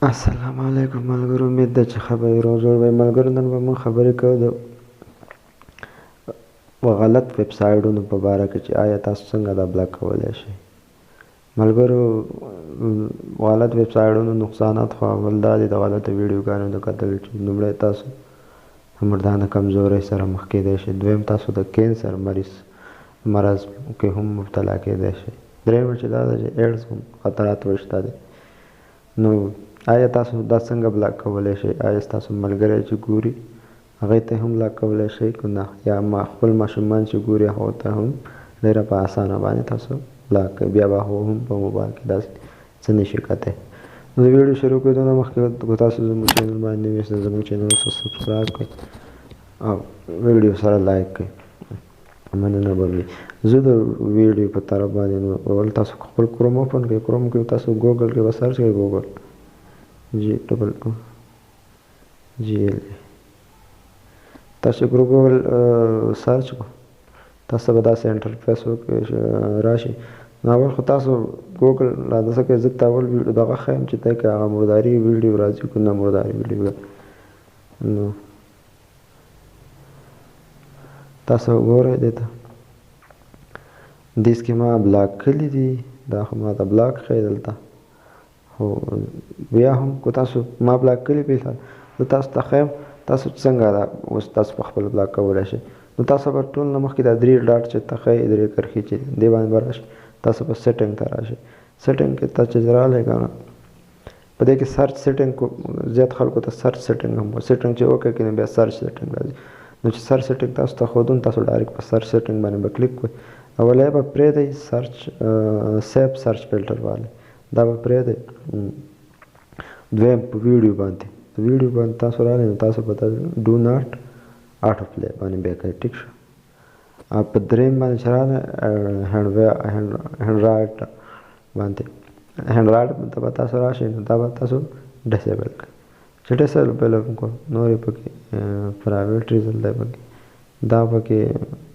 السلام علیکم ملګرو، امید ده چې ښه به یې روغ جوړ به یې. ملګرو نن به موږ خبرې کوو د غلط ویب سایټونو په باره کې چې آیا تاسو څنګه دا بلاک کولی شئ. ملګرو غلط ویب سایټونو نقصانات خو اول دا دي د غلطو ویډیوګانو د کتلو چې لومړی تاسو د مردانه کمزوری سره مخ کیدی شئ، دویم تاسو د کینسر مرض کې هم مبتلا کیدی شئ، درېیمه چې دا ده چې ایډز هم خطرات ورشته دي. نو آیا تاسو دا څنګه بلاک کولی شئ؟ آیا ستاسو ملګری چې ګوري هغې ته هم بلاک کولی شئ که نه؟ یا خپل ماشومان چې ګوري هغو ته هم ډېره په اسانه باندې تاسو بلاک کړئ، بیا به هغو هم په موبایل کې داسې څه نشي کتی. نو د ویډیو شروع کېدو نه مخکې که تاسو زموږ چینل باندې نوي یاست زموږ چینل سره سبسکرایب کړئ او ویډیو سره لایک کړئ، مننه به وي. زه د ویډیو په طرف باندې نو اول تاسو خپل کروم اوپن کړئ. کروم کې تاسو ګوګل کې به سرچ کړئ ګوګل GLE. تاسو ګوګل سرچ کړئ تاسو به داسې انټرفیس راشي. نو اول خو تاسو ګوګل را داسې کوئ، زه ته اول دغه ښیم چې دی که هغه مرداري ویډیو راځي که نه مرداري ویډیو. نو تاسو وګورئ دې ته دیس کې ما بلاک کړي دي، دا خو ما ته بلاک ښیي دلته، خو بیا هم که تاسو ما بلاک کړي فلحال زه تاسو ته ښیم تاسو څنګه دا اوس تاسو په خپل بلاک کولی شئ. نو تاسو به ټول نه مخکې دا 3 ډاټ چې ته ښیي 3 کرښې چې دې باندې به راشئ، تاسو به سیټنګ ته راشئ. سیټنګ کې تاسو چې راغلی که نه په دې کې سرچ سیټنګ زیات خلکو ته سرچ سیټنګ هم سیټنګ چې وکړئ که نه بیا سرچ سیټنګ راځي. نو چې سرچ سیټنګ تاسو ته ښودون تاسو ډایرکټ په سرچ سیټنګ باندې به کلیک کړئ. اولیا به پرېږدئ سرچ سیف سرچ فلټر والی دا به پرېږدئ. دویم په ویډیو باندې تاسو راغلی نو تاسو به ډو ناټ آټو پلی باندې بیا کوئ، ټیک شو. په درېیم باندې چې راغلی هینډ رایټ باندې ته به تاسو راشئ نو دا به تاسو ډسیبل کړئ. چې ډسیبل هم کړو نور یې پکې پرایویټ ریزل دی پکې دا پکې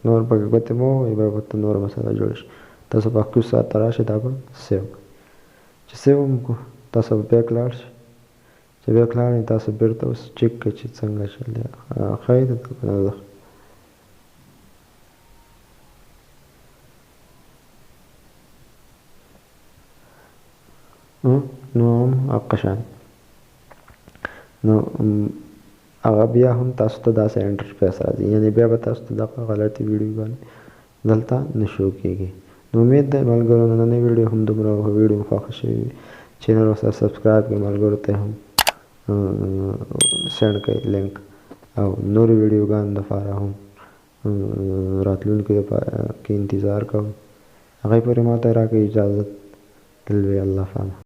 نور پکې ګوتې مه ووهئ، بیا ورته نور مسله جوړه شي. تاسو په کیو ساعت ته راشئ دا به سیو کړئ. چې سیو هم کړو تاسو به بیک لاړ شئ. چې بیک لاړئ تاسو بېرته اوس چک کړئ چې څنګه چل دی ښایي درته که نه ده. نو هم حق شان نو هغه بیا هم تاسو ته داسې انټرفیس راځي، یعنې بیا به تاسو ته دغه غلطې ویډیوګانې دلته نه شو کېږي. نو امید دی ملګرو نننۍ ویډیو هم دومره ویډیو مو خوښه شوې وي. چینل ورسره سبسکرایب کړئ، ملګرو ته هم سینډ کړئ لینک، او نورو ویډیوګانو دپاره هم راتلونکي کې انتظار کوم. هغې پورې ما ته راکړئ اجازت. تل وی الله فعاله.